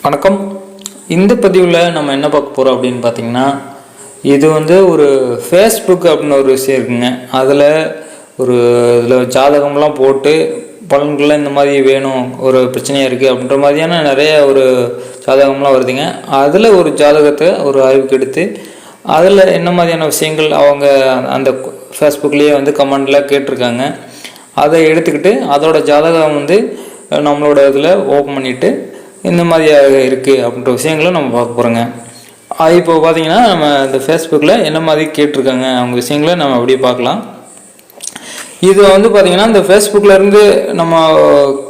வணக்கம். இந்த பதிவில் நம்ம என்ன பார்க்க போகிறோம் அப்படின்னு பார்த்தீங்கன்னா, இது ஒரு ஃபேஸ்புக் அப்படின்னு ஒரு விஷயம் இருக்குங்க. இதில் ஜாதகம்லாம் போட்டு பலன்கள்லாம் இந்த மாதிரி வேணும், ஒரு பிரச்சனையாக இருக்குது அப்படின்ற மாதிரியான நிறைய ஜாதகம்லாம் வருதுங்க. அதில் ஒரு ஜாதகத்தை ஒரு ஆய்வுக்கு எடுத்து அதில் என்ன மாதிரியான விஷயங்கள் அவங்க அந்த ஃபேஸ்புக்லேயே கமெண்டில் கேட்டிருக்காங்க. அதை எடுத்துக்கிட்டு அதோட ஜாதகம் நம்மளோட இதில் ஓப்பன் பண்ணிவிட்டு இந்த மாதிரியாக இருக்குது அப்படின்ற விஷயங்களை நம்ம பார்க்க போகிறோங்க. இப்போ பார்த்தீங்கன்னா நம்ம இந்த ஃபேஸ்புக்கில் என்ன மாதிரி கேட்டிருக்காங்க அவங்க விஷயங்களை நம்ம அப்படியே பார்க்கலாம். இது பார்த்திங்கன்னா இந்த ஃபேஸ்புக்கிலேருந்து நம்ம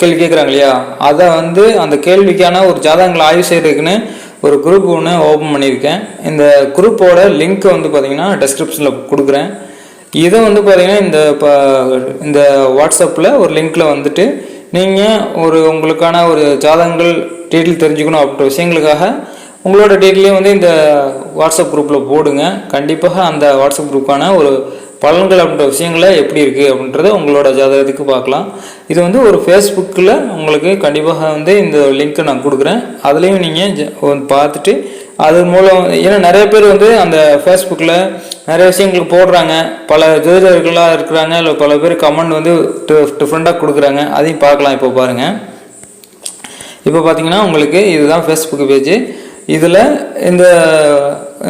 கேள்வி கேட்குறாங்க இல்லையா, அதை அந்த கேள்விக்கான ஒரு ஜாதகங்களை ஆய்வு செய்கிறதுக்குன்னு ஒரு குரூப் ஒன்று ஓப்பன் பண்ணியிருக்கேன். இந்த குரூப்போட லிங்க்கை பார்த்திங்கன்னா டெஸ்கிரிப்ஷனில் கொடுக்குறேன். இதை பார்த்திங்கன்னா இந்த வாட்ஸ்அப்பில் ஒரு லிங்க்கில் நீங்கள் உங்களுக்கான ஒரு ஜாதகங்கள் டீட்டெயில் தெரிஞ்சுக்கணும் அப்படின்ற விஷயங்களுக்காக உங்களோட டீட்டெயிலையும் இந்த வாட்ஸ்அப் குரூப்பில் போடுங்க. கண்டிப்பாக அந்த வாட்ஸ்அப் குரூப்பான ஒரு பலன்கள் அப்படின்ற விஷயங்களை எப்படி இருக்குது அப்படின்றத உங்களோட ஜாதகத்துக்கு பார்க்கலாம். இது ஒரு ஃபேஸ்புக்கில் உங்களுக்கு கண்டிப்பாக இந்த லிங்க்கை நான் கொடுக்குறேன். அதுலேயும் நீங்கள் பார்த்துட்டு அது மூலம், ஏன்னா நிறைய பேர் அந்த ஃபேஸ்புக்கில் நிறைய விஷயங்களுக்கு போடுறாங்க, பல ஜோதிடர்களாக இருக்கிறாங்க, இல்லை பல பேர் கமெண்ட் டிஃப்ரெண்ட்டாக கொடுக்குறாங்க. அதையும் பார்க்கலாம். இப்போ பாருங்கள், இப்போ பார்த்தீங்கன்னா உங்களுக்கு இதுதான் ஃபேஸ்புக் பேஜ். இதில் இந்த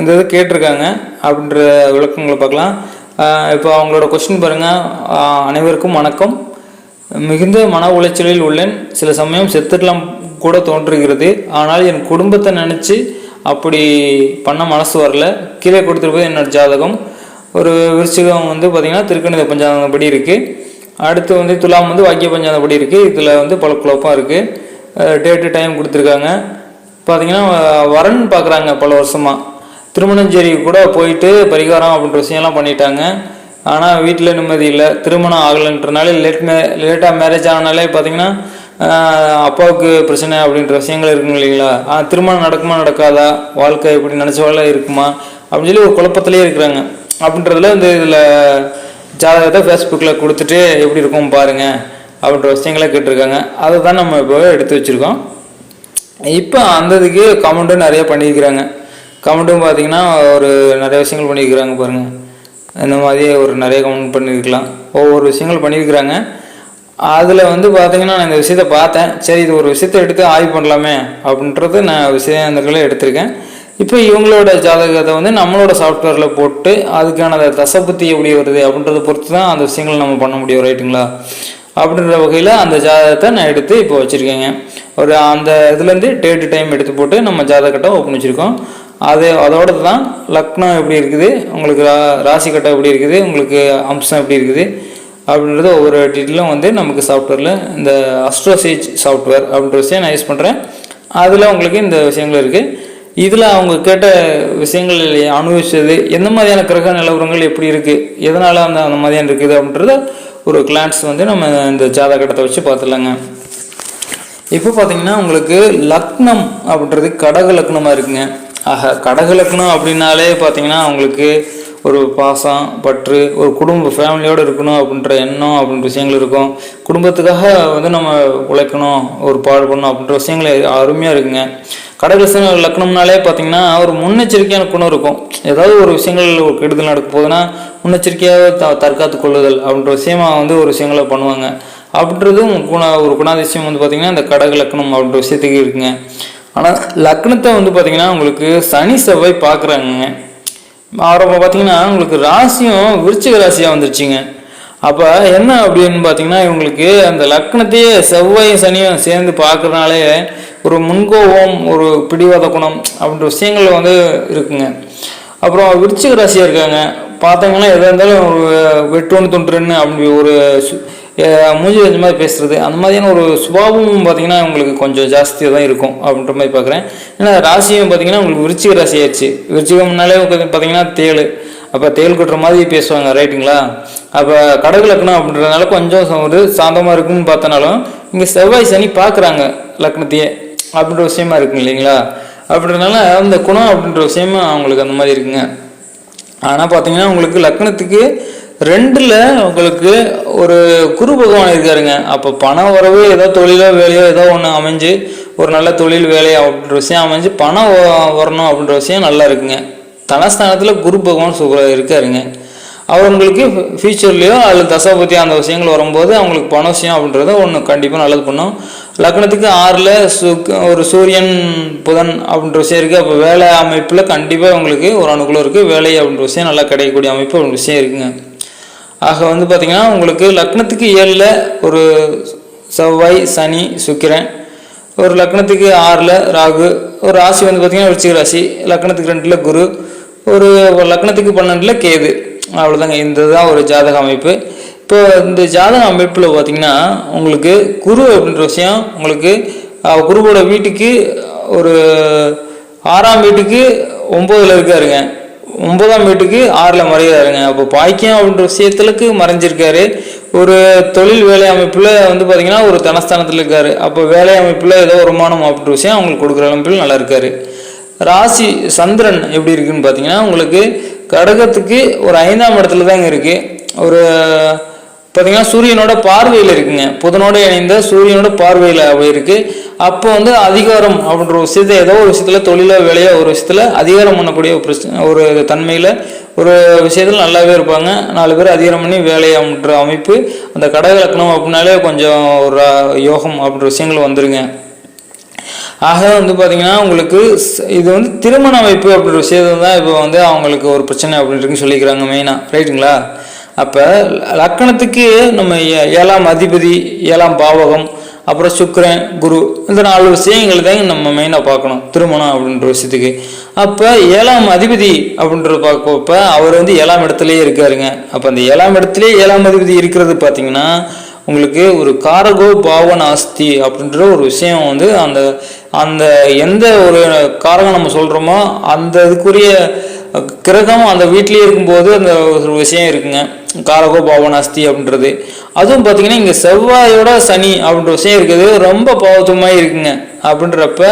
இது கேட்டிருக்காங்க அப்படின்ற விளக்கங்களை பார்க்கலாம். இப்போ அவங்களோட கொஸ்டின் பாருங்கள். அனைவருக்கும் வணக்கம். மிகுந்த மன உளைச்சலில் உள்ளேன். சில சமயம் செத்துக்கலாம் கூட தோன்றுகிறது. ஆனால் என் குடும்பத்தை நினச்சி அப்படி பண்ண மனசு வரல. கீழே கொடுத்துருப்பது என்னோட ஜாதகம். ஒரு விருச்சிகம் பார்த்திங்கன்னா திருக்கணித பஞ்சாங்கப்படி இருக்குது. அடுத்து துலாம் வாக்கிய பஞ்சாங்கப்படி இருக்குது. இதில் பல குழப்பம் இருக்குது. டேட்டு டைம் கொடுத்துருக்காங்க. பார்த்திங்கன்னா வரன் பார்க்குறாங்க பல வருஷமாக. திருமணஞ்சேரி கூட போயிட்டு பரிகாரம் அப்படின்ற விஷயம்லாம் பண்ணிட்டாங்க. ஆனால் வீட்டில் நிம்மதி இல்லை. திருமணம் ஆகலைன்றனால லேட்டாக மேரேஜ் ஆனாலே பார்த்திங்கன்னா அப்பாவுக்கு பிரச்சனை அப்படின்ற விஷயங்கள் இருக்குங்க இல்லைங்களா. திருமணம் நடக்குமா நடக்காதா, வாழ்க்கை எப்படி நினச்சவாழ இருக்குமா அப்படின்னு சொல்லி ஒரு குழப்பத்திலே இருக்கிறாங்க. அப்படின்றதுல இதில் ஜாதகத்தை ஃபேஸ்புக்கில் கொடுத்துட்டு எப்படி இருக்கும் பாருங்கள் அப்படின்ற விஷயங்களை கேட்டிருக்காங்க. அதை தான் நம்ம இப்போ எடுத்து வச்சுருக்கோம். இப்போ இதுக்கு கமெண்ட்டும் நிறைய பண்ணியிருக்கிறாங்க. கமெண்ட்டும் பார்த்திங்கன்னா நிறைய விஷயங்கள் பண்ணியிருக்கிறாங்க பாருங்கள். இந்த மாதிரி நிறைய கமெண்ட் பண்ணியிருக்கலாம். ஒவ்வொரு விஷயங்கள் பண்ணியிருக்கிறாங்க. அதில் பார்த்திங்கன்னா நான் இந்த விஷயத்தை பார்த்தேன். சரி, இது ஒரு விஷயத்தை எடுத்து ஆய்வு பண்ணலாமே அப்படின்றது நான் விஷயங்களை எடுத்திருக்கேன். இப்போ இவங்களோட ஜாதகத்தை நம்மளோட சாஃப்ட்வேரில் போட்டு அதுக்கான தசபுத்தி எப்படி வருது அப்படின்றத பொறுத்து தான் அந்த விஷயங்களை நம்ம பண்ண முடியும், ரைட்டுங்களா? அப்படின்ற வகையில் அந்த ஜாதகத்தை நான் எடுத்து இப்போ வச்சுருக்கேங்க. அந்த இதுலேருந்து டேட்டு டைம் எடுத்து போட்டு நம்ம ஜாதகத்தை ஓப்பன் வச்சுருக்கோம். அதோட தான் லக்னம் எப்படி இருக்குது, உங்களுக்கு ராசி கட்டம் எப்படி இருக்குது, உங்களுக்கு அம்சம் எப்படி இருக்குது அப்படின்றது ஒவ்வொரு டீட்டெயிலும் நமக்கு சாஃப்ட்வேரில் இந்த அஸ்ட்ரோசேஜ் சாஃப்ட்வேர் அப்படின்ற விஷயம் நான் யூஸ் பண்ணுறேன். அதில் உங்களுக்கு இந்த விஷயங்கள் இருக்குது. இதில் அவங்க கேட்ட விஷயங்கள் அனுபவிச்சது, எந்த மாதிரியான கிரக நிலவரங்கள் எப்படி இருக்குது, எதனால் அந்த மாதிரியான இருக்குது அப்படின்றத ஒரு கிளான்ஸ் நம்ம இந்த ஜாதகத்தை வச்சு பார்த்துடலாங்க. இப்போ பார்த்தீங்கன்னா உங்களுக்கு லக்னம் அப்படின்றது கடக லக்னமாக இருக்குங்க. கடக லக்னம் அப்படின்னாலே பார்த்தீங்கன்னா உங்களுக்கு ஒரு பாசம், பற்று, ஒரு குடும்ப ஃபேமிலியோடு இருக்கணும் அப்படின்ற எண்ணம் அப்படின்ற விஷயங்கள் இருக்கும். குடும்பத்துக்காக நம்ம உழைக்கணும், ஒரு பாடுபடணும் அப்படின்ற விஷயங்கள் அருமையாக இருக்குங்க. கடக லக்னம்னாலே பார்த்தீங்கன்னா ஒரு முன்னெச்சரிக்கையான குணம் இருக்கும். ஏதாவது ஒரு விஷயங்கள் ஒரு கெடுதல் நடக்க போகுதுன்னா முன்னெச்சரிக்கையாக தற்காத்து கொள்ளுதல் அப்படின்ற விஷயமா ஒரு விஷயங்களை பண்ணுவாங்க. அப்படின்றதும் ஒரு குணாதிசயம் பார்த்திங்கன்னா இந்த கடக லக்னம் அப்படின்ற விஷயத்துக்கு இருக்குங்க. ஆனால் லக்னத்தை பார்த்திங்கன்னா உங்களுக்கு சனி செவ்வாய் பார்க்குறாங்க. ஆரம்பம் பார்த்திங்கன்னா உங்களுக்கு ராசியும் விருச்சிக ராசியாக வந்துருச்சுங்க. அப்போ என்ன அப்படின்னு பார்த்தீங்கன்னா இவங்களுக்கு அந்த லக்னத்தையே செவ்வாயும் சனியும் சேர்ந்து பார்க்குறதுனாலே ஒரு முன்கோபம், ஒரு பிடிவாத குணம் அப்படின்ற விஷயங்கள் இருக்குங்க. அப்புறம் விருச்சிக ராசியாக இருக்காங்க பார்த்தீங்கன்னா எதாக இருந்தாலும் ஒரு வெட்டொன்று தொன்றுன்னு அப்படி ஒரு மூஞ்சி கொஞ்சம் மாதிரி பேசுகிறது, அந்த மாதிரியான ஒரு சுபாவமும் பார்த்திங்கன்னா உங்களுக்கு கொஞ்சம் ஜாஸ்தியாக தான் இருக்கும் அப்படின்ற மாதிரி பார்க்குறேன். ஏன்னா ராசியும் பார்த்திங்கன்னா உங்களுக்கு விருச்சிக ராசி ஆயிடுச்சு. விருச்சிகம்னாலே பார்த்திங்கன்னா தேள், அப்போ தேள் கட்டுற மாதிரி பேசுவாங்க, ரைட்டுங்களா? அப்போ கடக லக்னம் அப்படின்றதுனால கொஞ்சம் சாந்தமாக இருக்குன்னு பார்த்தனாலும் இங்கே செவ்வாய் சனி பார்க்குறாங்க லக்னத்தையே அப்படின்ற விஷயமா இருக்குங்க இல்லைங்களா? அப்படின்றதுனால அந்த குணம் அப்படின்ற விஷயமா அவங்களுக்கு அந்த மாதிரி இருக்குங்க. ஆனால் பார்த்தீங்கன்னா உங்களுக்கு லக்னத்துக்கு 2ல் உங்களுக்கு ஒரு குரு பகவான் இருக்காருங்க. அப்போ பணம் வரவு ஏதோ தொழிலோ வேலையோ ஏதோ ஒன்று அமைஞ்சு ஒரு நல்ல தொழில் வேலையோ அப்படின்ற விஷயம் அமைஞ்சு பணம் வரணும் அப்படின்ற விஷயம் நல்லா இருக்குங்க. தனஸ்தானத்தில் குரு பகவான் சூப்பராக இருக்காருங்க. அவர் உங்களுக்கு ஃபியூச்சர்லேயோ அதில் தசாபதி அந்த விஷயங்கள் வரும்போது அவங்களுக்கு பண விஷயம் அப்படின்றத ஒன்று கண்டிப்பாக நல்லது பண்ணும். லக்னத்துக்கு 6ல் ஒரு சூரியன் புதன் அப்படின்ற விஷயம் இருக்குது. அப்போ வேலை அமைப்பில் கண்டிப்பாக உங்களுக்கு ஒரு அனுகூலம் இருக்குது. வேலை அப்படின்ற விஷயம் நல்லா கிடைக்கக்கூடிய அமைப்பு அப்படின்ற விஷயம் இருக்குங்க. ஆக வந்து பார்த்திங்கன்னா உங்களுக்கு லக்னத்துக்கு 7ல் ஒரு செவ்வாய் சனி சுக்கிரன், ஒரு லக்னத்துக்கு 6ல் ராகு, ஒரு ராசி வந்து பார்த்திங்கன்னா விருச்சிக ராசி, லக்னத்துக்கு 2ல் குரு, ஒரு லக்னத்துக்கு 12ல் கேது. அவ்வளோதாங்க. இந்த தான் ஒரு ஜாதக அமைப்பு. இப்போ இந்த ஜாதக அமைப்பில் பார்த்திங்கன்னா உங்களுக்கு குரு அப்படின்ற விஷயம் உங்களுக்கு குருவோட வீட்டுக்கு ஒரு 6ஆம் வீட்டுக்கு 9ல் இருக்காருங்க. 9ஆம் வீட்டுக்கு 6ல் மறைகிறாருங்க. அப்போ பாக்கியம் அப்படின்ற விஷயத்துக்கு மறைஞ்சிருக்காரு. ஒரு தொழில் வேலை அமைப்பில் வந்து பார்த்திங்கன்னா ஒரு தனஸ்தானத்தில் இருக்காரு. அப்போ வேலை அமைப்பில் ஏதோ வருமானம் அப்படின்ற விஷயம் அவங்களுக்கு கொடுக்குற அமைப்பில் நல்லா இருக்காரு. ராசி சந்திரன் எப்படி இருக்குன்னு பார்த்தீங்கன்னா உங்களுக்கு கடகத்துக்கு ஒரு 5ஆம் இடத்துல தாங்க இருக்குது. ஒரு பார்த்தீங்கன்னா சூரியனோட பார்வையில் இருக்குங்க. புதனோட இணைந்த சூரியனோட பார்வையில் அப்படி இருக்குது. அப்போ வந்து அதிகாரம் அப்படின்ற ஒரு விஷயத்தை ஏதோ ஒரு விஷயத்தில் தொழிலோ வேலையோ ஒரு விஷயத்தில் அதிகாரம் பண்ணக்கூடிய ஒரு தன்மையில் ஒரு விஷயத்தில் நல்லாவே இருப்பாங்க. 4 பேர் அதிகாரம் பண்ணி வேலை அப்படின்ற அமைப்பு அந்த கடக லக்னம் அப்படின்னாலே கொஞ்சம் ஒரு யோகம் அப்படின்ற விஷயங்கள் வந்துருங்க. ஆக வந்து பார்த்திங்கன்னா உங்களுக்கு இது வந்து திருமண அமைப்பு அப்படின்ற விஷயத்தை தான் இப்போ வந்து அவங்களுக்கு ஒரு பிரச்சனை அப்படின்ட்டு சொல்லிக்கிறாங்க மெயினாக, ரைட்டுங்களா? அப்போ லக்கணத்துக்கு நம்ம 7ஆம் அதிபதி, 7ஆம் பாவகம், அப்புறம் சுக்கிரன், குரு, இந்த 4 விஷயங்கள் தான் நம்ம மெயினாக பார்க்கணும் திருமணம் அப்படின்ற விஷயத்துக்கு. அப்போ 7ஆம் அதிபதி அப்படின்ற பார்க்கப்ப அவர் வந்து 7ஆம் இடத்துலையே இருக்காருங்க. அப்போ அந்த 7ஆம் இடத்துலேயே 7ஆம் அதிபதி இருக்கிறது பார்த்திங்கன்னா உங்களுக்கு ஒரு காரகோ பாவன் ஆஸ்தி அப்படின்ற ஒரு விஷயம் வந்து அந்த அந்த எந்த ஒரு காரகம் நம்ம சொல்கிறோமோ அந்த இதுக்குரிய கிரகம் அந்த வீட்லேயே இருக்கும்போது அந்த ஒரு விஷயம் இருக்குங்க, காரகோ பாவனாஸ்தி அப்படின்றது. அதுவும் பார்த்தீங்கன்னா இங்கே செவ்வாயோட சனி அப்படின்ற விஷயம் இருக்குது, ரொம்ப பாவத்துவமாக இருக்குங்க. அப்படின்றப்ப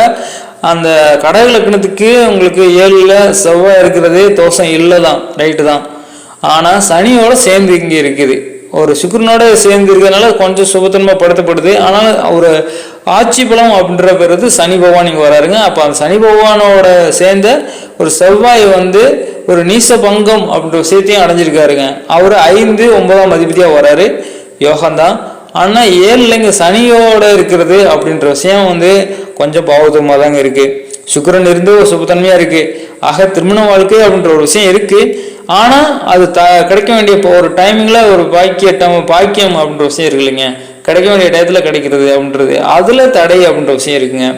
அந்த கடக லக்னத்துக்கு உங்களுக்கு 7ல் செவ்வாய் இருக்கிறது தோஷம் இல்லை தான், ரைட்டு தான். ஆனால் சனியோட சேர்ந்து இங்கே இருக்குது, ஒரு சுக்கிரனோட சேர்ந்து இருக்கிறதுனால கொஞ்சம் சுபத்தன்மை படுத்தப்படுது. ஆனால் ஒரு ஆட்சி பலம் அப்படின்ற பிறகு சனி பகவான் இங்கே வராருங்க. அப்போ அந்த சனி பகவானோட சேர்ந்த ஒரு செவ்வாய் வந்து ஒரு நீச பங்கம் அப்படின்ற விஷயத்தையும் அடைஞ்சிருக்காருங்க. அவர் 5, 9ஆம் அதிபதியாக வராரு, யோகம்தான். ஆனால் 7ல் இங்கே சனியோட இருக்கிறது அப்படின்ற விஷயம் வந்து கொஞ்சம் பாவத்துவமாக தாங்க இருக்குது. சுக்கிரன் இருந்து ஒரு சுபத்தன்மையாக இருக்குது. ஆக திருமண வாழ்க்கை அப்படின்ற ஒரு விஷயம் இருக்குது. ஆனால் அது கிடைக்க வேண்டிய இப்போ ஒரு டைமிங்கில் ஒரு பாக்கியம் அப்படின்ற விஷயம் இருக்கு இல்லைங்க, கிடைக்க வேண்டிய டயத்தில் கிடைக்கிறது அப்படின்றது அதில் தடை அப்படின்ற விஷயம் இருக்குங்க.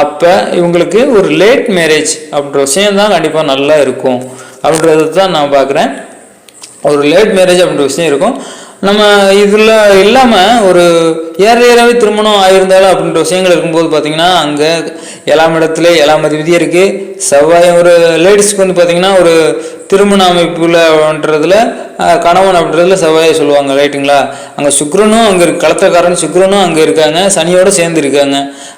அப்போ இவங்களுக்கு ஒரு லேட் மேரேஜ் அப்படின்ற விஷயம் தான் கண்டிப்பாக நல்லா இருக்கும் அப்படின்றது தான் நான் பார்க்குறேன். ஒரு லேட் மேரேஜ் அப்படின்ற விஷயம் இருக்கும். நம்ம இதில் இல்லாமல் ஒரு ஏறையராகவே திருமணம் ஆகியிருந்தாலும் அப்படின்ற விஷயங்கள் இருக்கும்போது பார்த்திங்கன்னா அங்கே 7ஆம் இடத்துல 7ஆம் அதிபதியே இருக்குது. செவ்வாய் ஒரு லேடிஸ்க்கு வந்து பார்த்திங்கன்னா ஒரு திருமண அமைப்புலன்றதுல கணவன் அப்படின்றதுல செவ்வாயை சொல்லுவாங்க, ரைட்டுங்களா? அங்கே சுக்கிரனும் அங்கே இருக்கு, களத்திரக்காரன் சுக்கிரனும் அங்கே இருக்காங்க, சனியோடு சேர்ந்து இருக்காங்க.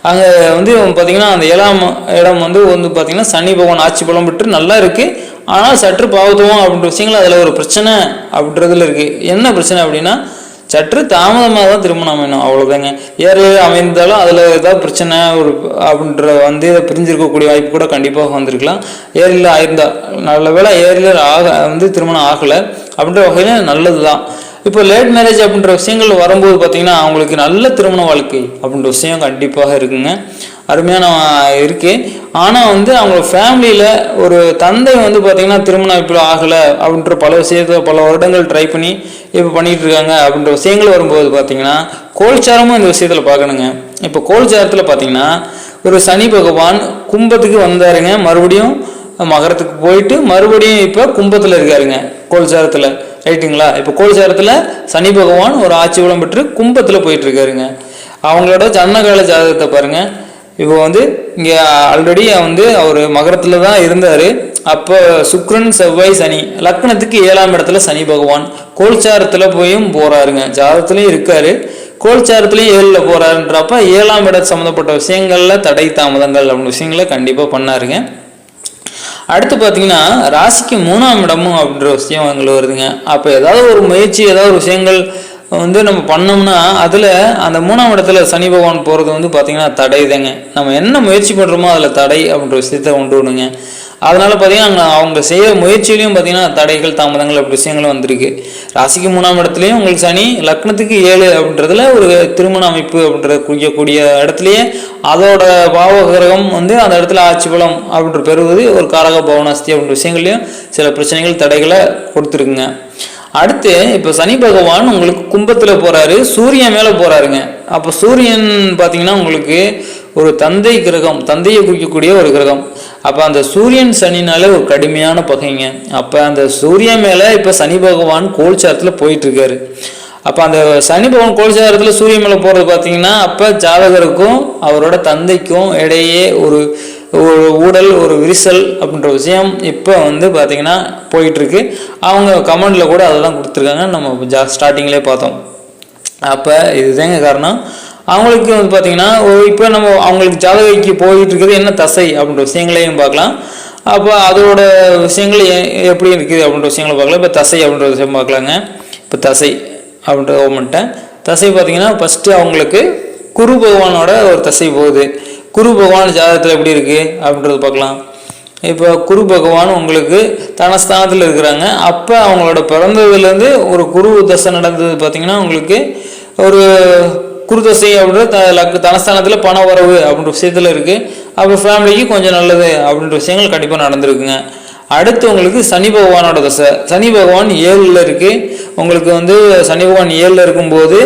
அங்கே வந்து பார்த்திங்கன்னா அந்த 7ஆம் இடம் வந்து பார்த்திங்கன்னா சனி பகவான் ஆட்சி பலம் பெற்று நல்லா இருக்குது. ஆனால் சற்று பாவத்துவம் அப்படின்ற விஷயங்கள் அதில் ஒரு பிரச்சனை அப்படின்றதுல இருக்குது. என்ன பிரச்சனை அப்படின்னா சற்று தாமதமாக தான் திருமணம் அமையணும், அவ்வளோதாங்க. ஏரில் அமைந்தாலும் அதில் ஏதாவது பிரச்சனை ஒரு அப்படின்ற வந்து இதை பிரிஞ்சிருக்கக்கூடிய வாய்ப்பு கூட கண்டிப்பாக வந்திருக்கலாம். ஏரியில் ஆயிருந்தா நல்ல வேளை, ஏரியில் வந்து திருமணம் ஆகலை அப்படின்ற வகையில் நல்லது தான். இப்போ லேட் மேரேஜ் அப்படின்ற விஷயங்கள் வரும்போது பார்த்திங்கன்னா அவங்களுக்கு நல்ல திருமண வாழ்க்கை அப்படின்ற விஷயம் கண்டிப்பாக இருக்குங்க, அருமையான இருக்குது. ஆனால் வந்து அவங்க ஃபேமிலியில் ஒரு தந்தை வந்து பார்த்திங்கன்னா திருமணம் இப்போ ஆகலை அப்படின்ற பல விஷயத்தை பல வருடங்கள் ட்ரை பண்ணி இப்போ பண்ணிகிட்டு இருக்காங்க அப்படின்ற விஷயங்கள் வரும்போது பார்த்திங்கன்னா கோல்சாரமும் இந்த விஷயத்தில் பார்க்கணுங்க. இப்போ கோல்சாரத்தில் பார்த்திங்கன்னா ஒரு சனி பகவான் கும்பத்துக்கு வந்தாருங்க, மறுபடியும் மகரத்துக்கு போயிட்டு மறுபடியும் இப்போ கும்பத்தில் இருக்காருங்க கோல்சாரத்தில், ரைட்டுங்களா? இப்போ கோல்சாரத்தில் சனி பகவான் ஒரு ஆட்சி பலம் பெற்று கும்பத்தில் போயிட்டு இருக்காருங்க. அவங்களோட ஜனனகால ஜாதகத்தை பாருங்கள். இப்போ வந்து இங்கே ஆல்ரெடி வந்து அவர் மகரத்தில் தான் இருந்தார். அப்போ சுக்கிரன் செவ்வாய் சனி லக்னத்துக்கு 7ஆம் இடத்துல சனி பகவான் கோல்சாரத்தில் போயும் போகிறாருங்க, ஜாதகத்துலேயும் இருக்கார், கோல்சாரத்துலேயும் 7ல் போகிறாருன்றப்ப 7ஆம் இடம் சம்மந்தப்பட்ட விஷயங்களில் தடை தாமதங்கள் அப்படின்னு விஷயங்களை கண்டிப்பாக பண்ணாருங்க. அடுத்து பார்த்தீங்கன்னா ராசிக்கு 3ஆம் இடமும் அப்படின்ற விஷயம் எங்களுக்கு வருதுங்க. அப்போ ஏதாவது ஒரு முயற்சி, ஏதாவது ஒரு விஷயங்கள் வந்து நம்ம பண்ணோம்னா அதில் அந்த 3ஆம் இடத்துல சனி பகவான் போகிறது வந்து பார்த்திங்கன்னா தடை தாங்க. நம்ம என்ன முயற்சி பண்ணுறோமோ அதில் தடை அப்படின்ற விஷயத்த கொண்டு விடுங்க. அதனால் பார்த்தீங்கன்னா அவங்க செய்கிற முயற்சியிலையும் பார்த்தீங்கன்னா தடைகள், தாமதங்கள் அப்படி விஷயங்களும் வந்திருக்கு. ராசிக்கு 3ஆம் இடத்துலையும் உங்களுக்கு சனி, லக்னத்துக்கு 7 அப்படின்றதுல ஒரு திருமண அமைப்பு அப்படின்ற குறிக்கக்கூடிய இடத்துலையே அதோட பாவகிரகம் வந்து அந்த இடத்துல ஆட்சி பலம் அப்படின்ற பெறுவது ஒரு காரக பவனாஸ்தி அப்படின்ற விஷயங்கள்லையும் சில பிரச்சனைகள், தடைகளை கொடுத்துருக்குங்க. அடுத்து இப்போ சனி பகவான் உங்களுக்கு கும்பத்தில் போகிறாரு, சூரியன் மேலே போகிறாருங்க. அப்போ சூரியன் பார்த்தீங்கன்னா உங்களுக்கு ஒரு தந்தை கிரகம், தந்தையை குறிக்கக்கூடிய ஒரு கிரகம். அப்போ அந்த சூரியன் சனினாலே ஒரு கடுமையான பகைங்க. அப்போ அந்த சூரியன் மேலே இப்போ சனி பகவான் கோல்சாரத்தில் போயிட்டுருக்காரு. அப்போ அந்த சனி பகவான் கோல்சாரத்தில் சூரியன் மேலே போகிறது பார்த்தீங்கன்னா அப்போ ஜாதகருக்கும் அவரோட தந்தைக்கும் இடையே ஒரு ஊடல், ஒரு விரிசல் அப்படின்ற விஷயம் இப்போ வந்து பார்த்திங்கன்னா போயிட்டுருக்கு. அவங்க கமெண்டில் கூட அதை தான் கொடுத்துருக்காங்க, நம்ம ஸ்டார்டிங்லேயே பார்த்தோம். அப்போ இதுதாங்க காரணம். அவங்களுக்கு வந்து பார்த்திங்கன்னா இப்போ நம்ம அவங்களுக்கு ஜாதகைக்கு போயிட்டு இருக்கிறது என்ன தசை அப்படின்ற விஷயங்களையும் பார்க்கலாம். அப்போ அதோட விஷயங்கள் எப்படி இருக்குது அப்படின்ற விஷயங்களை பார்க்கலாம். இப்போ தசை அப்படின்ற விஷயம் பார்க்கலாங்க. இப்போ தசை அப்படின்ற ஓமெண்ட்டேன். தசை பார்த்திங்கன்னா ஃபஸ்ட்டு அவங்களுக்கு குரு பகவானோட ஒரு தசை போகுது. குரு பகவான் ஜாதகத்தில் எப்படி இருக்குது அப்படின்றது பார்க்கலாம். இப்போ குரு பகவான் உங்களுக்கு தனஸ்தானத்தில் இருக்கிறாங்க. அப்போ அவங்களோட பிறந்ததுலேருந்து ஒரு குரு தசை நடந்தது பார்த்திங்கன்னா உங்களுக்கு ஒரு குருதசை அப்படின்ற தனஸ்தானத்தில் பண வரவு அப்படின்ற விஷயத்தில் இருக்குது. அப்போ ஃபேமிலிக்கு கொஞ்சம் நல்லது அப்படின்ற விஷயங்கள் கண்டிப்பாக நடந்திருக்குங்க. அடுத்து உங்களுக்கு சனி பகவானோட தசை. சனி பகவான் 7ல் இருக்குது. உங்களுக்கு வந்து சனி பகவான் 7ல் இருக்கும்போது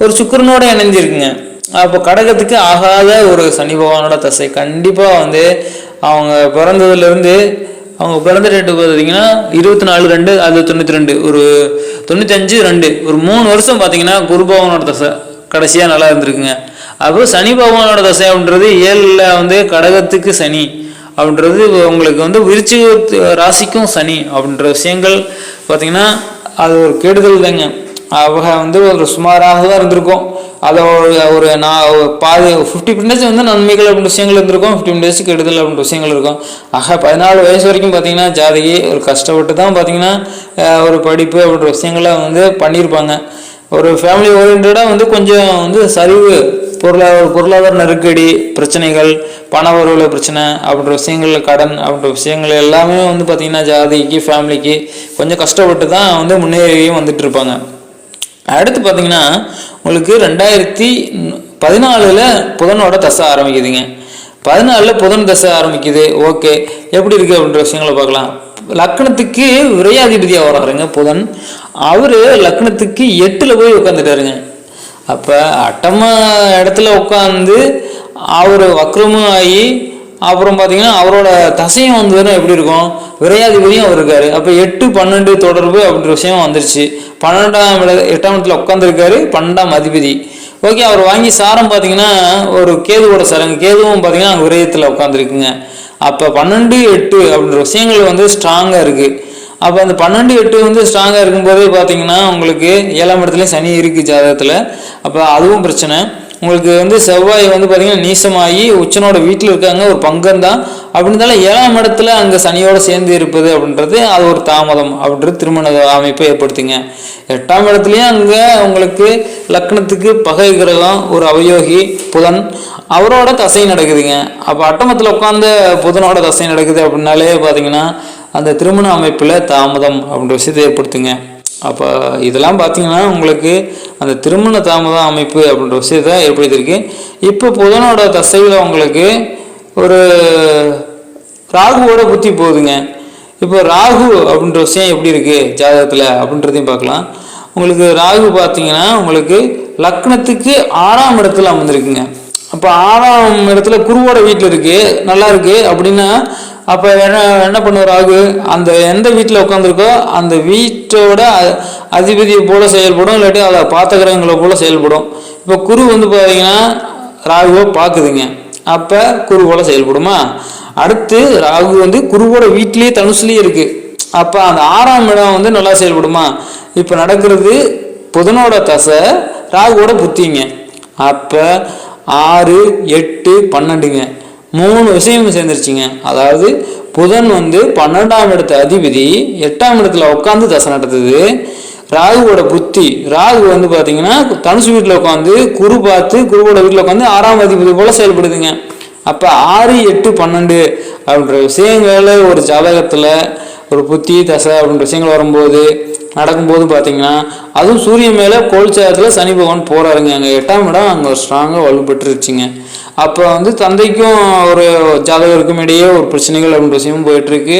ஒரு சுக்கிரனோட இணைஞ்சிருக்குங்க. அப்போ கடகத்துக்கு ஆகாத ஒரு சனி பகவானோட தசை. கண்டிப்பாக வந்து அவங்க பிறந்ததுலேருந்து அவங்க பிறந்த டேட்டு பார்த்தீங்கன்னா 24/2 அது 92, ஒரு 95/2, ஒரு 3 வருஷம் பார்த்தீங்கன்னா குரு பகவானோட தசை கடைசியாக நல்லா இருந்திருக்குங்க. அப்போ சனி பகவானோட தசை அப்படின்றது 7ல் வந்து கடகத்துக்கு சனி அப்படின்றது உங்களுக்கு வந்து விருச்சிக ராசிக்கும் சனி அப்படின்ற விஷயங்கள் பார்த்தீங்கன்னா அது ஒரு கெடுதல் தாங்க. அவங்க வந்து ஒரு சுமாராக தான் இருந்திருக்கும். அதை ஒரு பாதி 50% வந்து நன்மைகள் அப்படின்ற விஷயங்கள் இருந்திருக்கும், 50% கெடுதல் அப்படின்ற விஷயங்கள் இருக்கும். ஆக 14 வயசு வரைக்கும் பார்த்தீங்கன்னா ஜாதகி ஒரு கஷ்டப்பட்டு தான் பார்த்தீங்கன்னா ஒரு படிப்பு அப்படின்ற விஷயங்களை வந்து பண்ணியிருப்பாங்க. ஒரு ஃபேமிலி ஓரியன்டாக வந்து கொஞ்சம் வந்து சரிவு, பொருளாதார நெருக்கடி, பிரச்சனைகள், பண வரவுல பிரச்சனை அப்படின்ற விஷயங்கள், கடன் அப்படின்ற விஷயங்கள் எல்லாமே வந்து பார்த்திங்கன்னா ஜாதிக்கு ஃபேமிலிக்கு கொஞ்சம் கஷ்டப்பட்டு தான் வந்து முன்னேறியும் வந்துட்டு இருப்பாங்க. அடுத்து பார்த்திங்கன்னா உங்களுக்கு 2014 புதனோட தசை ஆரம்பிக்குதுங்க. 14 புதன் தசை ஆரம்பிக்குது. ஓகே, எப்படி இருக்குது அப்படின்ற விஷயங்களை பார்க்கலாம். லக்னத்துக்கு விரையாதிபதியாக வராருங்க புதன். அவர் லக்னத்துக்கு 8ல் போய் உட்காந்துட்டாருங்க. அப்போ அட்டம இடத்துல உட்காந்து அவர் வக்ரமும் ஆகி அப்புறம் பார்த்தீங்கன்னா அவரோட தசையும் வந்ததுன்னா எப்படி இருக்கும், விரையாதிபதியும் அவர் இருக்காரு. அப்போ 8, 12 தொடர்பு அப்படின்ற விஷயம் வந்துருச்சு. 8ஆம் இடத்துல உட்காந்துருக்காரு 12ஆம் அதிபதி. ஓகே, அவர் வாங்கி சாரம் பார்த்தீங்கன்னா ஒரு கேதுவோட சரங்க, கேதுவும் பார்த்தீங்கன்னா அங்கே விரயத்தில் உட்காந்துருக்குங்க. அப்போ 12, 8 அப்படின்ற விஷயங்கள் வந்து ஸ்ட்ராங்காக இருக்குது. அப்போ அந்த 12, 8 வந்து ஸ்ட்ராங்காக இருக்கும்போதே பார்த்தீங்கன்னா உங்களுக்கு 7ஆம் இடத்துலையும் சனி இருக்குது ஜாதகத்தில். அப்போ அதுவும் பிரச்சனை. உங்களுக்கு வந்து செவ்வாய் வந்து பார்த்தீங்கன்னா நீசமாகி உச்சனோட வீட்டில் இருக்காங்க, ஒரு பங்கம் தான். அப்படி இருந்தாலும் 7ஆம் இடத்துல அங்கே சனியோடு சேர்ந்து இருப்பது அப்படின்றது அது ஒரு தாமதம் அப்படின்றது திருமண அமைப்பை ஏற்படுத்துங்க. 8ஆம் இடத்துலையும் அங்கே உங்களுக்கு லக்னத்துக்கு பகை கிரகம் ஒரு அவயோகி புதன், அவரோட தசை நடக்குதுங்க. அப்போ அட்டமத்தில் உட்காந்த புதனோட தசை நடக்குது அப்படின்னாலே பார்த்தீங்கன்னா அந்த திருமண அமைப்பில் தாமதம் அப்படின்ற விஷயத்தை ஏற்படுத்துங்க. அப்போ இதெல்லாம் பார்த்தீங்கன்னா உங்களுக்கு அந்த திருமண தாமதம் அமைப்பு அப்படின்ற விஷயத்தை ஏற்படுத்தியிருக்கு. இப்போ புதனோட தசையில் உங்களுக்கு ஒரு ராகுவோட புத்தி போகுதுங்க. இப்போ ராகு அப்படின்ற விஷயம் எப்படி இருக்குது ஜாதகத்தில் அப்படின்றதையும் பார்க்கலாம். உங்களுக்கு ராகு பார்த்தீங்கன்னா உங்களுக்கு லக்னத்துக்கு 6ஆம் இடத்துல அமர்ந்திருக்குங்க. அப்போ 6ஆம் இடத்துல குருவோட வீட்டில் இருக்குது, நல்லா இருக்குது அப்படின்னா அப்போ என்ன பண்ணுவார் ராகு, அந்த எந்த வீட்டில் உட்காந்துருக்கோ அந்த வீட்டோட அதிபதியை போல செயல்படும், இல்லாட்டி அதை பார்த்த கிரகங்களை போல செயல்படும். இப்போ குரு வந்து பார்த்தீங்கன்னா ராகுவை பார்க்குதுங்க, அப்போ குரு போல செயல்படுமா. அடுத்து ராகு வந்து குருவோட வீட்டிலேயே தனுசுலேயே இருக்குது. அப்போ அந்த 6ஆம் இடம் வந்து நல்லா செயல்படுமா. இப்போ நடக்கிறது புதனோட தசை ராகுவோட புத்திங்க. அப்போ 6, 8, 12ங்க 3 விஷயம் சேர்ந்துருச்சுங்க. அதாவது புதன் வந்து 12ஆம் இடத்து அதிபதி 8ஆம் இடத்துல உட்காந்து தசை நடத்துது. ராகுவோட புத்தி, ராகு வந்து பார்த்தீங்கன்னா தனுசு வீட்டில் உட்காந்து குரு பார்த்து குருவோட வீட்டில் உட்காந்து 6ஆம் அதிபதி போல செயல்படுதுங்க. அப்போ 6, 8, 12 அப்படின்ற விஷயங்கள ஒரு ஜாதகத்தில் ஒரு புத்தி தசை அப்படின்ற விஷயங்கள் வரும்போது நடக்கும்போது பார்த்தீங்கன்னா அதுவும் சூரியன் மேலே கோல்சாரத்தில் சனி பகவான் போகிறாருங்க. அங்கே 8ஆம் இடம் அங்கே ஸ்ட்ராங்காக வலுப்பெற்றுருச்சுங்க. அப்போ வந்து தந்தைக்கும் ஒரு ஜாதகருக்கும் இடையே ஒரு பிரச்சனைகள் அப்படின்ற விஷயமும் போயிட்டுருக்கு.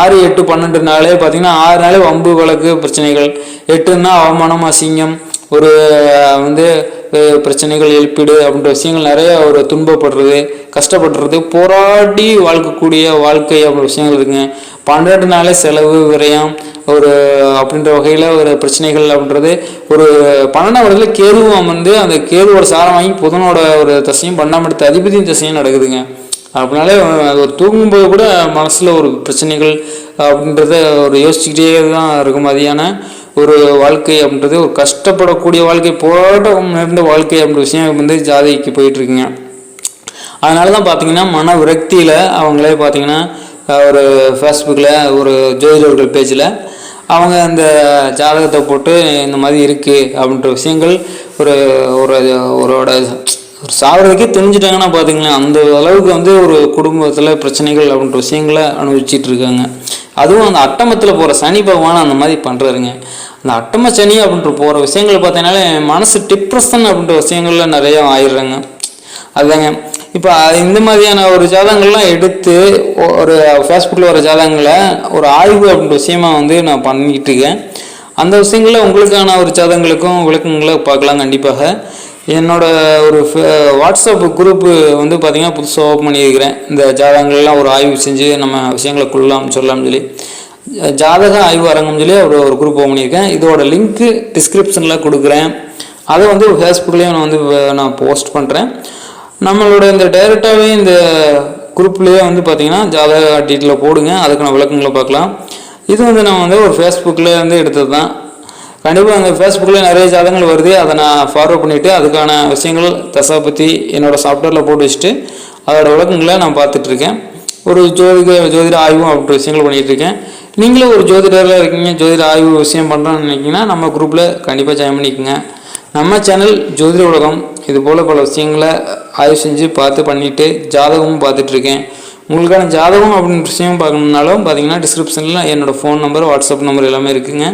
6, 8, 12 பார்த்தீங்கன்னா 6 நாளே வம்பு வழக்கு பிரச்சனைகள், 8ன்னா அவமானம் அசிங்கம், ஒரு வந்து பிரச்சனைகள் எழுப்பிடு அப்படின்ற விஷயங்கள் நிறைய ஒரு துன்பப்படுறது கஷ்டப்படுறது போராடி வாழ்க்கக்கூடிய வாழ்க்கை அப்படின்ற விஷயங்கள் இருக்குங்க. 12 செலவு விரயம் ஒரு அப்படின்ற வகையில் ஒரு பிரச்சனைகள் அப்படின்றது ஒரு 12ஆம் இடத்துல கேதுவும் அமர்ந்து அந்த கேதுவோட சாரம் வாங்கி புதனோட ஒரு தசையும் 12ஆம் இடத்து அதிபதியும் தசையும் நடக்குதுங்க. அப்படின்னாலே ஒரு தூங்கும்போது கூட மனசில் ஒரு பிரச்சனைகள் அப்படின்றத ஒரு யோசிச்சுக்கிட்டே தான் இருக்கும் மாதிரியான ஒரு வாழ்க்கை அப்படின்றது ஒரு கஷ்டப்படக்கூடிய வாழ்க்கை, போராட்டம் நிறைந்த வாழ்க்கை அப்படின்ற விஷயம் வந்து ஜாதகிக்கு போயிட்டுருக்குங்க. அதனால தான் பார்த்தீங்கன்னா மன விரக்தியில் அவங்களே பார்த்தீங்கன்னா ஒரு ஃபேஸ்புக்கில் ஒரு ஜோதிடர்கள் பேஜில் அவங்க அந்த ஜாதகத்தை போட்டு இந்த மாதிரி இருக்குது அப்படின்ற விஷயங்கள் ஒரு சாவறதுக்கே தெரிஞ்சிட்டாங்கன்னா பார்த்திங்களேன், அந்த அளவுக்கு வந்து ஒரு குடும்பத்தில் பிரச்சனைகள் அப்படின்ற விஷயங்களை அனுபவிச்சுட்டு இருக்காங்க. அதுவும் அந்த அட்டமத்தில் போகிற சனி பகவான் அந்த மாதிரி பண்ணுறாருங்க. அந்த அட்டம சனி அப்படின்ற போகிற விஷயங்களை பார்த்தீங்கன்னாலே மனசு டிப்ரெஷன் அப்படின்ற விஷயங்கள்ல நிறையா ஆயிடுறாங்க. அதுதாங்க இப்போ இந்த மாதிரியான ஒரு ஜாதகங்கள்லாம் எடுத்து ஒரு ஃபேஸ்புக்கில் வர ஜாதகங்களை ஒரு ஆய்வு அப்படின்ற விஷயமா வந்து நான் பண்ணிக்கிட்டு இருக்கேன். அந்த விஷயங்களில் உங்களுக்கான ஒரு ஜாதகங்களுக்கும் விளக்கங்களை பார்க்கலாம். கண்டிப்பாக என்னோட ஒரு வாட்ஸ்அப் குரூப்பு வந்து பார்த்திங்கன்னா புதுசாக ஓப்பன் பண்ணியிருக்கிறேன். இந்த ஜாதகங்கள்லாம் ஒரு ஆய்வு செஞ்சு நம்ம விஷயங்களை சொல்லலாம்னு சொல்லி ஜாதக ஆய்வு அரங்கம் சொல்லி ஒரு குரூப் ஓப்பன் பண்ணியிருக்கேன். இதோட லிங்க்கு டிஸ்கிரிப்ஷனில் கொடுக்குறேன். அதை வந்து ஃபேஸ்புக்லேயும் நான் போஸ்ட் பண்ணுறேன். நம்மளோட இந்த டைரெக்டாகவே இந்த குரூப்லேயே வந்து பார்த்திங்கன்னா ஜாதக டீட்டெயிலில் போடுங்க, அதுக்கான விளக்கங்களை பார்க்கலாம். இது வந்து நான் வந்து ஒரு ஃபேஸ்புக்கில் வந்து எடுத்தது தான். கண்டிப்பாக அந்த ஃபேஸ்புக்கில் நிறைய ஜாதகங்கள் வருது, அதை நான் ஃபார்வர்ட் பண்ணிவிட்டு அதுக்கான விஷயங்கள் தசை பற்றி என்னோடய சாஃப்ட்வேரில் போட்டு வச்சுட்டு அதோட விளக்கங்களை நான் பார்த்துட்ருக்கேன். ஒரு ஜோதிட ஆய்வும் அப்படின்ற விஷயங்கள் பண்ணிகிட்ருக்கேன். நீங்களும் ஒரு ஜோதிடராக இருக்கீங்க, ஜோதிட ஆய்வு விஷயம் பண்ணுறோன்னு நினைக்கிங்கன்னா நம்ம குரூப்பில் கண்டிப்பாக ஜாயின் பண்ணிக்கோங்க. நம்ம சேனல் ஜோதிட உலகம் இது போல் பல விஷயங்களை ஆய்வு செஞ்சு பண்ணிவிட்டு ஜாதகமும் பார்த்துட்ருக்கேன். உங்களுக்கான ஜாதகம் அப்படின்ற விஷயம் பார்க்கணுன்னாலும் பார்த்தீங்கன்னா டிஸ்கிரிப்ஷனில் என்னோடய ஃபோன் நம்பர் வாட்ஸ்அப் நம்பர் எல்லாமே இருக்குதுங்க.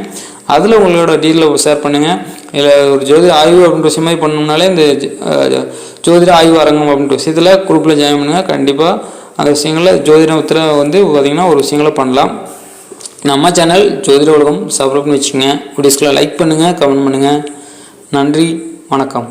அதில் உங்களோட டீட்டெயிலை ஷேர் பண்ணுங்கள். இல்லை ஒரு ஜோதிட ஆய்வு அப்படின்ற விஷயம் மாதிரி பண்ணணும்னாலே இந்த ஜோதிட ஆய்வு அரங்கம் அப்படின்ற விஷயத்தில் குரூப்பில் ஜாயின் பண்ணுங்கள். கண்டிப்பாக அந்த விஷயங்களில் ஜோதிடத்தில் வந்து பார்த்திங்கன்னா ஒரு விஷயங்களை பண்ணலாம். நம்ம சேனல் ஜோதிட உலகம் சப்ஸ்கிரைப் பண்ணி வச்சுக்கோங்க. வீடியோஸ்களை லைக் பண்ணுங்கள், கமெண்ட் பண்ணுங்கள். நன்றி, வணக்கம்.